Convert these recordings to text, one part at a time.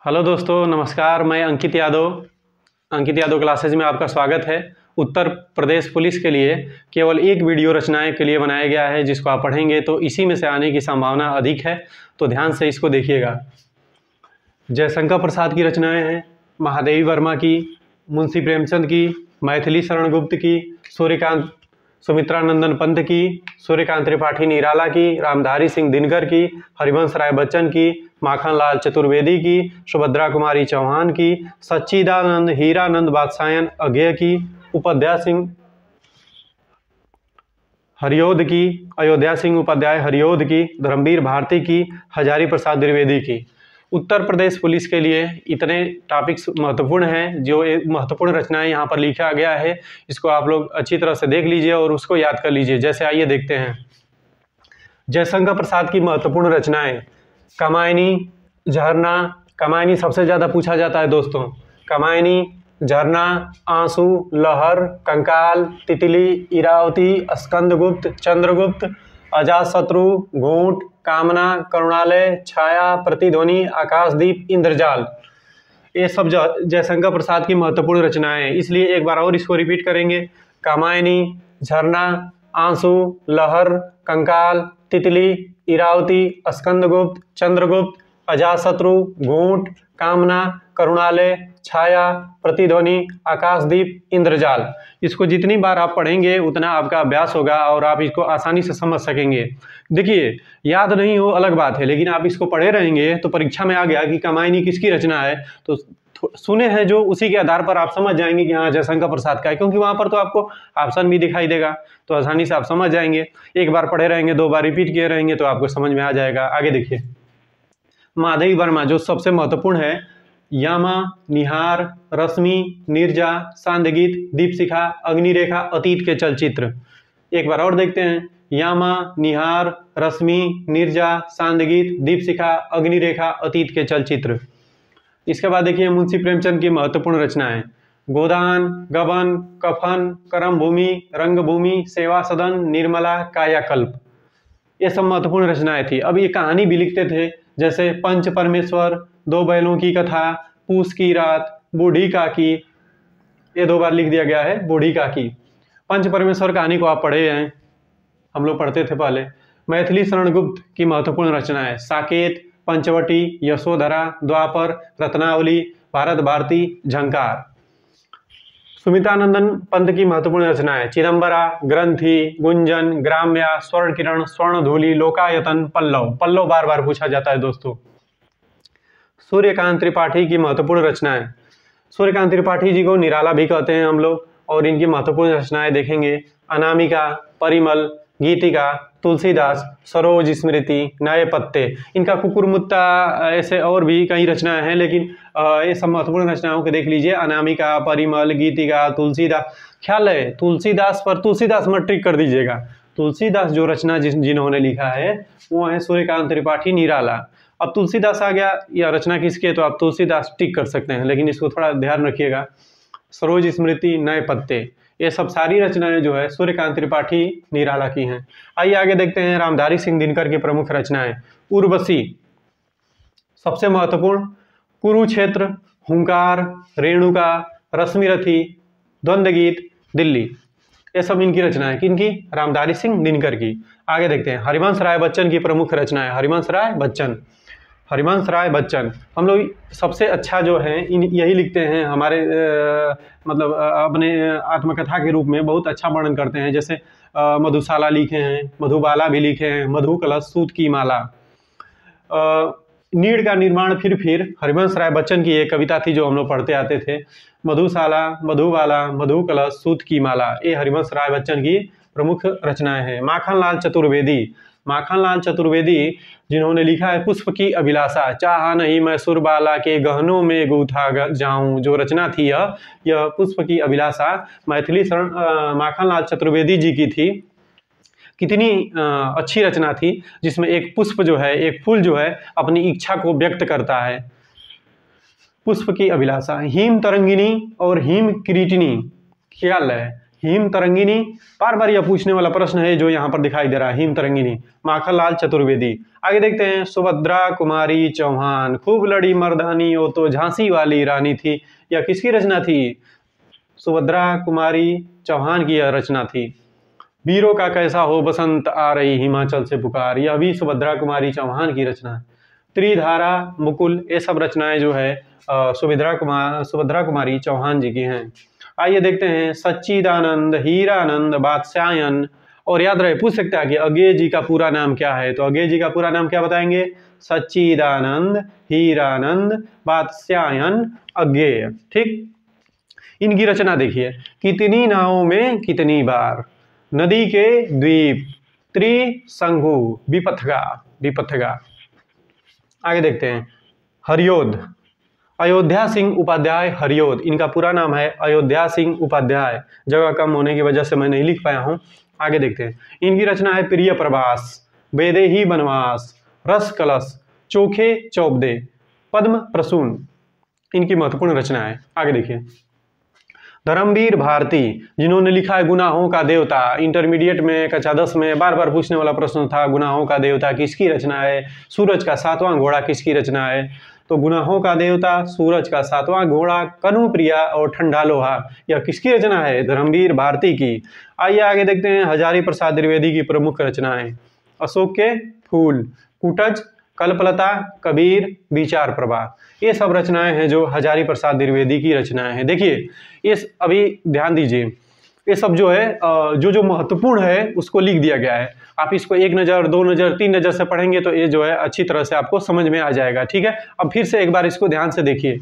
Hello दोस्तों, नमस्कार। मैं अंकित यादव क्लासेज में आपका स्वागत है। उत्तर प्रदेश पुलिस के लिए केवल एक वीडियो रचनाएं के लिए बनाया गया है, जिसको आप पढ़ेंगे तो इसी में से आने की संभावना अधिक है, तो ध्यान से इसको देखिएगा। जयशंकर प्रसाद की रचनाएं हैं, महादेवी वर्मा की, मुंशी प्रेमचंद की, मैथिली शरण गुप्त की, सूर्यकांत सुमित्रानंदन पंत की, सूर्यकांत त्रिपाठी निराला की, रामधारी सिंह दिनकर की, हरिवंश राय बच्चन की, माखनलाल चतुर्वेदी की, सुभद्रा कुमारी चौहान की, सच्चिदानंद हीरानंद बादशायन अज्ञेय की, उपाध्याय सिंह हरियोध की, अयोध्या सिंह उपाध्याय हरियोध की, धर्मवीर भारती की, हजारी प्रसाद द्विवेदी की। उत्तर प्रदेश पुलिस के लिए इतने टॉपिक्स महत्वपूर्ण हैं, जो एक महत्वपूर्ण रचनाएं यहाँ पर लिखा गया है। इसको आप लोग अच्छी तरह से देख लीजिए और उसको याद कर लीजिए। जैसे आइए देखते हैं जयशंकर प्रसाद की महत्वपूर्ण रचनाएं। कामायनी, झरना। कामायनी सबसे ज़्यादा पूछा जाता है दोस्तों। कामायनी, झरना, आंसू, लहर, कंकाल, तितली, इरावती, स्कंदगुप्त, चंद्रगुप्त, अजातशत्रु, घूंट, कामना, करुणालय, छाया, प्रतिध्वनि, आकाशदीप, इंद्रजाल। ये सब जयशंकर प्रसाद की महत्वपूर्ण रचनाएं हैं, इसलिए एक बार और इसको रिपीट करेंगे। कामायनी, झरना, आंसू, लहर, कंकाल, तितली, इरावती, स्कंदगुप्त, चंद्रगुप्त, अजातशत्रु, घूंट, कामना, करुणालय, छाया, प्रतिध्वनि, आकाशदीप, इंद्रजाल। इसको जितनी बार आप पढ़ेंगे उतना आपका अभ्यास होगा और आप इसको आसानी से समझ सकेंगे। देखिए, याद नहीं हो अलग बात है, लेकिन आप इसको पढ़े रहेंगे तो परीक्षा में आ गया कि कामायनी किसकी रचना है, तो सुने हैं जो, उसी के आधार पर आप समझ जाएंगे कि हाँ जयशंकर प्रसाद का है, क्योंकि वहाँ पर तो आपको ऑप्शन भी दिखाई देगा, तो आसानी से आप समझ जाएंगे। एक बार पढ़े रहेंगे, दो बार रिपीट किए रहेंगे तो आपको समझ में आ जाएगा। आगे देखिए, महादेवी वर्मा जो सबसे महत्वपूर्ण है। यामा, निहार, रश्मि, नीरजा, सांदगीत, दीपशिखा, अग्निरेखा, अतीत के चलचित्र। एक बार और देखते हैं। यामा, निहार, रश्मि, नीरजा, सांदगीत, दीपशिखा, अग्निरेखा, अतीत के चलचित्र। इसके बाद देखिए मुंशी प्रेमचंद की महत्वपूर्ण रचनाएं। गोदान, गबन, कफन, करमभूमि, रंगभूमि, सेवा सदन, निर्मला, कायाकल्प। ये सब महत्वपूर्ण रचनाएं थी। अब ये कहानी भी लिखते थे, जैसे पंच परमेश्वर, दो बैलों की कथा, पूस की रात, बूढ़ी काकी। ये दो बार लिख दिया गया है, बूढ़ी काकी। पंच परमेश्वर कहानी को आप पढ़े हैं, हम लोग पढ़ते थे पहले। मैथिली शरण गुप्त की महत्वपूर्ण रचनाएं। साकेत, पंचवटी, यशोधरा, द्वापर, रत्नावली, भारत भारती, झंकार। सुमित्रानंदन पंत की महत्वपूर्ण रचनाएं। चिदंबरा, ग्रंथि, गुंजन, ग्राम्या, स्वर्ण किरण, स्वर्णधूलि, लोकायतन, पल्लव। पल्लव बार बार पूछा जाता है दोस्तों। सूर्यकांत त्रिपाठी की महत्वपूर्ण रचनाएं। सूर्यकांत त्रिपाठी जी को निराला भी कहते हैं हम लोग, और इनकी महत्वपूर्ण रचनाएं देखेंगे। अनामिका, परिमल, गीतिका, तुलसीदास, सरोज स्मृति, नए पत्ते। इनका कुकुरमुत्ता, ऐसे और भी कई रचनाएं हैं, लेकिन ये सब महत्वपूर्ण रचनाओं को देख लीजिए। अनामिका, परिमल, गीतिका, तुलसीदास। ख्याल है तुलसीदास पर, तुलसीदास मत ट्रिक कर दीजिएगा। तुलसीदास जो रचना जिन्होंने लिखा है वो है सूर्यकांत त्रिपाठी निराला। अब तुलसीदास आ गया, या रचना किसकी है, तो आप तुलसीदास टिक कर सकते हैं, लेकिन इसको थोड़ा ध्यान रखिएगा। सरोज स्मृति, नए पत्ते, ये सब सारी रचनाएं जो है सूर्यकांत त्रिपाठी निराला की हैं। आइए आगे देखते हैं रामधारी सिंह दिनकर की प्रमुख रचनाएं। उर्वशी सबसे महत्वपूर्ण। कुरुक्षेत्र, हुंकार, रेणुका, रश्मिरथी, द्वंद्व गीत, दिल्ली। ये सब इनकी रचनाएं, किनकी? रामधारी सिंह दिनकर की। आगे देखते हैं हरिवंश राय बच्चन की प्रमुख रचनाएं। हरिवंश राय बच्चन, हरिवंश राय बच्चन हम लोग सबसे अच्छा जो है यही लिखते हैं, हमारे मतलब अपने आत्मकथा के रूप में बहुत अच्छा वर्णन करते हैं। जैसे मधुशाला लिखे हैं, मधुबाला भी लिखे हैं, मधु कलश, सूत की माला। नीड़ का निर्माण फिर हरिवंश राय बच्चन की एक कविता थी जो हम लोग पढ़ते आते थे। मधुशाला, मधुबाला, मधु कलश, सूत की माला, ये हरिवंश राय बच्चन की प्रमुख रचनाएं हैं। माखनलाल चतुर्वेदी, माखनलाल चतुर्वेदी जिन्होंने लिखा है पुष्प की अभिलाषा, चाहा नहीं मैं सुरबाला के गहनों में गूथा जाऊं, जो रचना थी यह पुष्प की अभिलाषा मैथिली शरण माखनलाल चतुर्वेदी जी की थी। कितनी अच्छी रचना थी, जिसमें एक पुष्प जो है, एक फूल जो है अपनी इच्छा को व्यक्त करता है। पुष्प की अभिलाषा। हिम तरंगिनी और हिम किरीटिनी, ख्याल है हिम तरंगिनी, बार बार यह पूछने वाला प्रश्न है जो यहाँ पर दिखाई दे रहा है, हिम तरंगिनी। माखनलाल चतुर्वेदी। आगे देखते हैं, सुभद्रा कुमारी चौहान, खूब लड़ी मर्दानी वो तो झांसी वाली रानी थी। यह किसकी रचना थी? सुभद्रा कुमारी चौहान की यह रचना थी। वीरों का कैसा हो बसंत आ रही हिमाचल से पुकार, यह भी सुभद्रा कुमारी चौहान की रचना है। त्रिधारा, मुकुल, ये सब रचनाएं जो है सुभद्रा कुमारी चौहान जी की हैं। आइए देखते हैं, सच्चिदानंद, हीरानंद, बादशायन। और याद रहे, पूछ सकता है कि अज्ञेय जी का पूरा नाम क्या है, तो अज्ञेय जी का पूरा नाम क्या बताएंगे? सच्चिदानंद, हीरानंद, बादशायन, अज्ञेय। ठीक, इनकी रचना देखिए, कितनी नावों में कितनी बार, नदी के द्वीप, त्रिशंकु, विपथगा, विपथगा। आगे देखते हैं, हरियोध, अयोध्या सिंह उपाध्याय हरियोध, इनका पूरा नाम है अयोध्या सिंह उपाध्याय, जगह कम होने की वजह से मैं नहीं लिख पाया हूं। आगे देखते हैं, इनकी रचना है प्रिय प्रभास, वैदेही वनवास, रस कलश, चोखे चौबदे, पद्म प्रसून, इनकी महत्वपूर्ण रचना है। आगे देखिए, धर्मवीर भारती, जिन्होंने लिखा है गुनाहों का देवता, इंटरमीडिएट में कक्षा 10 में बार बार पूछने वाला प्रश्न था, गुनाहों का देवता किसकी रचना है? सूरज का सातवां घोड़ा किसकी रचना है? तो गुनाहों का देवता, सूरज का सातवां घोड़ा, कनुप्रिया और ठंडा लोहा, यह किसकी रचना है? धर्मवीर भारती की। आइए आगे देखते हैं, हजारी प्रसाद द्विवेदी की प्रमुख रचनाएं, अशोक के फूल, कुटज, कल्पलता, कबीर, विचार प्रवाह, ये सब रचनाएं हैं जो हजारी प्रसाद द्विवेदी की रचनाएं हैं। देखिए, इस अभी ध्यान दीजिए, ये सब जो है जो महत्वपूर्ण है उसको लिख दिया गया है। आप इसको 1 नज़र, 2 नज़र, 3 नज़र से पढ़ेंगे तो ये जो है अच्छी तरह से आपको समझ में आ जाएगा। ठीक है, अब फिर से एक बार इसको ध्यान से देखिए।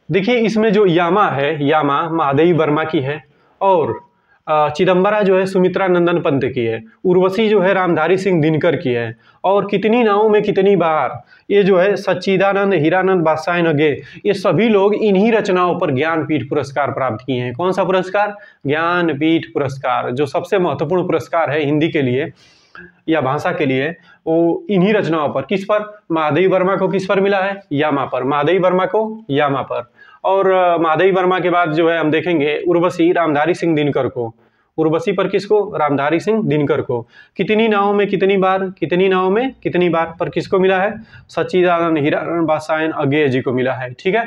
देखिए, इसमें जो यामा है, यामा महादेवी वर्मा की है, और चिदम्बरा जो है सुमित्रा नंदन पंत की है, उर्वशी जो है रामधारी सिंह दिनकर की है, और कितनी नावों में कितनी बार, ये जो है सच्चिदानंद, हीरानंद, बादशायन, अज्ञेय, ये सभी लोग इन्हीं रचनाओं पर ज्ञानपीठ पुरस्कार प्राप्त किए हैं। कौन सा पुरस्कार? ज्ञानपीठ पुरस्कार, जो सबसे महत्वपूर्ण पुरस्कार है हिंदी के लिए या भाषा के लिए, वो इन्हीं रचनाओं पर। किस पर? महादेवी वर्मा को किस पर मिला है? यामा पर। महादेवी वर्मा को यामा पर। और महादेवी वर्मा के बाद जो है हम देखेंगे उर्वशी रामधारी सिंह दिनकर को। उर्वशी पर किसको? रामधारी सिंह दिनकर को। कितनी नावों में कितनी बार, कितनी नावों में कितनी बार पर किसको मिला है? सच्चिदानंद, हीरानंद, बादशायन, अज्ञेय जी को मिला है। ठीक है,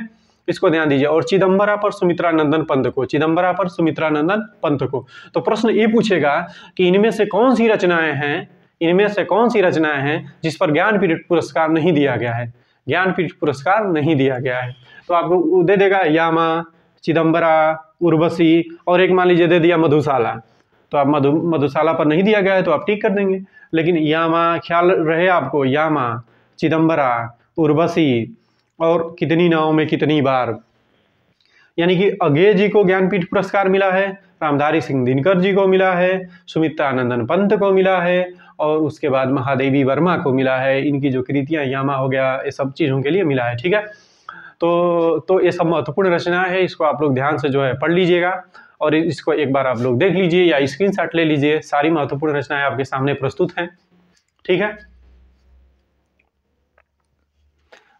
इसको ध्यान दीजिए। और चिदम्बरा पर सुमित्रा नंदन पंत को, चिदम्बरा पर सुमित्रा नंदन पंत को। तो प्रश्न ये पूछेगा कि इनमें से कौन सी रचनाएं हैं, इनमें से कौन सी रचनाएं हैं जिस पर ज्ञानपीठ पुरस्कार नहीं दिया गया है? ज्ञानपीठ पुरस्कार नहीं दिया गया है। तो आपको दे देगा यामा, चिदम्बरा, उर्वशी, और एक मान लीजिए दे दिया मधुशाला। तो आप मधुशाला पर नहीं दिया गया है तो आप टिक कर देंगे, लेकिन यामा, ख्याल रहे आपको, यामा, चिदम्बरा, उर्वशी, और कितनी नावों में कितनी बार, यानी कि अज्ञेय जी को ज्ञानपीठ पुरस्कार मिला है, रामधारी सिंह दिनकर जी को मिला है, सुमित्रा नंदन पंत को मिला है, और उसके बाद महादेवी वर्मा को मिला है। इनकी जो कृतियां, यामा हो गया, ये सब चीज़ों के लिए मिला है। ठीक है, तो ये सब महत्वपूर्ण रचनाएं है, इसको आप लोग ध्यान से जो है पढ़ लीजिएगा, और इसको एक बार आप लोग देख लीजिए या स्क्रीनशॉट ले लीजिए। सारी महत्वपूर्ण रचनाएं आपके सामने प्रस्तुत हैं। ठीक है,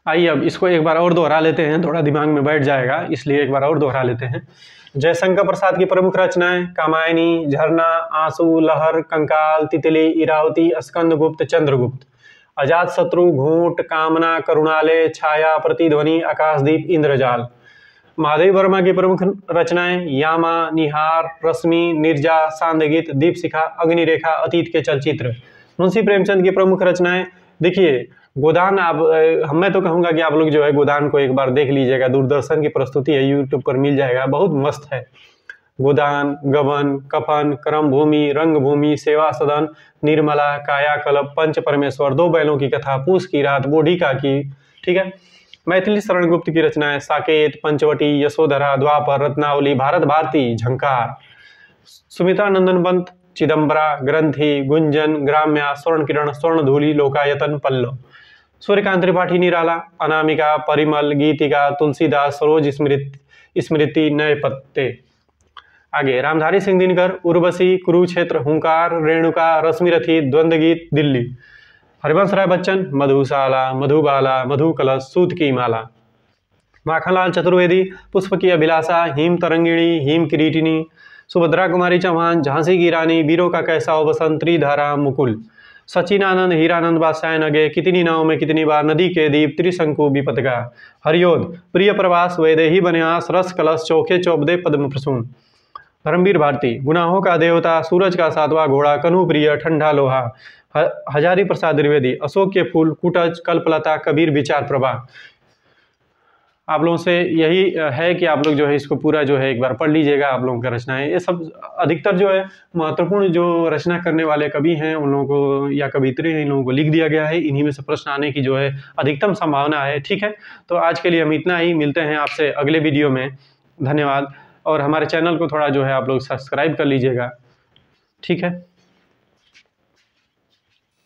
आइए अब इसको एक बार और दोहरा लेते हैं, थोड़ा दिमाग में बैठ जाएगा, इसलिए एक बार और दोहरा लेते हैं। जयशंकर प्रसाद की प्रमुख रचनाएं, कामायनी, झरना, आंसू, लहर, कंकाल, तितली, इरावती, स्कंदगुप्त, चंद्रगुप्त, अजात शत्रु, घूंट, कामना, करुणालय, छाया, प्रतिध्वनि, आकाशदीप, इंद्रजाल। महादेवी वर्मा की प्रमुख रचनाएं, यामा, निहार, रश्मि, निर्जा, सांदगीत, दीपशिखा, अग्निरेखा, अतीत के चलचित्र। मुंशी प्रेमचंद की प्रमुख रचनाएं, देखिए गोदान, आप मैं तो कहूँगा कि आप लोग जो है गोदान को एक बार देख लीजिएगा, दूरदर्शन की प्रस्तुति है, यूट्यूब पर मिल जाएगा, बहुत मस्त है। गोदान, गबन, कफन, क्रमभूमि, रंगभूमि, सेवा सदन, निर्मला, कायाकल्प, पंच परमेश्वर, 2 बैलों की कथा, पूस की रात, बोधिका की। ठीक है, मैथिली शरण गुप्त की रचनाएं, साकेत, पंचवटी, यशोधरा, द्वापर, रत्नावली, भारत भारती, झंकार। सुमित्रा नंदन पंत, चिदम्बरा, ग्रंथि, गुंजन, ग्राम्या, स्वर्ण किरण, स्वर्णधूलि, लोकायतन, पल्लव। सूर्यकांत त्रिपाठी निराला, अनामिका, परिमल, गीतिका, तुलसीदास, सरोज स्मृति, नए पत्ते। आगे रामधारी सिंह दिनकर, उर्वशी, कुरुक्षेत्र, हुंकार, रेणुका, रश्मिरथी, द्वंद्व गीत, दिल्ली। हरिवंश राय बच्चन, मधुशाला, मधुबाला, मधुकलश, सूत की माला। माखनलाल चतुर्वेदी, पुष्प की अभिलाषा, हिम तरंगिणी, हिम किरीटिनी, सुभद्रा कुमारी चौहान, झांसी की रानी, वीरों का कैसा हो बसंत, त्रिधारा, मुकुल, सचिनानंद, हीरानंद बादशाह नगे, कितनी नाव में कितनी बार, नदी के दीप, त्रिशंकु विपतका, हरियोध, प्रिय प्रवास, वैदेही बन्यास, रस कलश, चौखे चौबदे, पद्म प्रसून, धर्मवीर भारती, गुनाहों का देवता, सूरज का सातवां घोड़ा, कनु प्रिय, ठंडा लोहा, हजारी प्रसाद द्विवेदी, अशोक के फूल, कुटज, कल्पलता, कबीर, विचार प्रवाह। आप लोगों से यही है कि आप लोग जो है इसको पूरा जो है एक बार पढ़ लीजिएगा। आप लोगों का रचनाएं ये सब अधिकतर जो है महत्वपूर्ण जो रचना करने वाले कवि हैं उन लोगों को या कवित्री हैं इन लोगों को लिख दिया गया है। इन्हीं में से प्रश्न आने की जो है अधिकतम संभावना है। ठीक है, तो आज के लिए हम इतना ही, मिलते हैं आपसे अगले वीडियो में। धन्यवाद। और हमारे चैनल को थोड़ा जो है आप लोग सब्सक्राइब कर लीजिएगा। ठीक है।